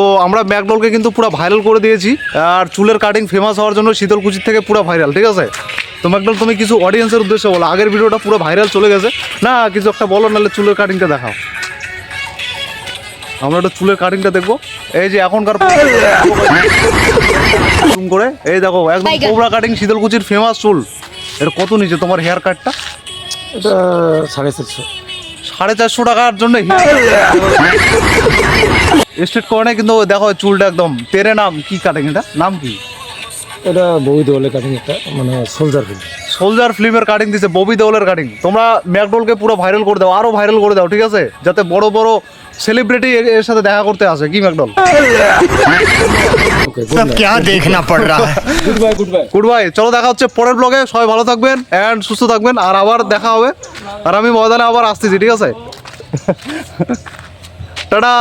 তো আমরা ম্যাকডলকে কিন্তু পুরো ভাইরাল করে দিয়েছি, আর চুলের কাটিং ফেমাস হওয়ার জন্য শীতলকুচির থেকে পুরো ভাইরাল, ঠিক আছে? তো ম্যাকডল তুমি কিছু অডিয়েন্সের উদ্দেশ্যে বলো, আগের ভিডিওটা পুরো ভাইরাল চলে গেছে না, কিছু একটা বলো, নাহলে চুলের কাটিংটা দেখাও। আমরা একটা চুলের কাটিংটা দেখবো। এই যে এখনকার করে এই দেখো একদম কোবরা কাটিং, শীতলকুচির ফেমাস চুল। এটা কত নিচে তোমার হেয়ার কাটটা? এটা 450। 450 টাকার জন্য স্ট্রেট করে নেয়, কিন্তু দেখো চুলটা একদম তেরে। নাম কি কাটিং, এটা নাম কি? এটা ববি দেওয়ালের কাটিং, একটা মানে সোলজার ফিল্মের কাটিং দিছে, ববি দেওলের কাটিং। তোমরা ম্যাকডলকে পুরো ভাইরাল করে দাও, আরো ভাইরাল করে দাও, ঠিক আছে? যাতে বড় বড় সেলিব্রিটি এর সাথে দেখা করতে আসে, কি ম্যাকডল? सब क्या देखना पड़ रहा है। Good bye. চলো দেখা হচ্ছে পরের ব্লগে। সবাই ভালো থাকবেন অ্যান্ড সুস্থ থাকবেন, আর আবার দেখা হবে। আর আমি ময়দানে আবার আসতেছি, ঠিক আছে? টাটা।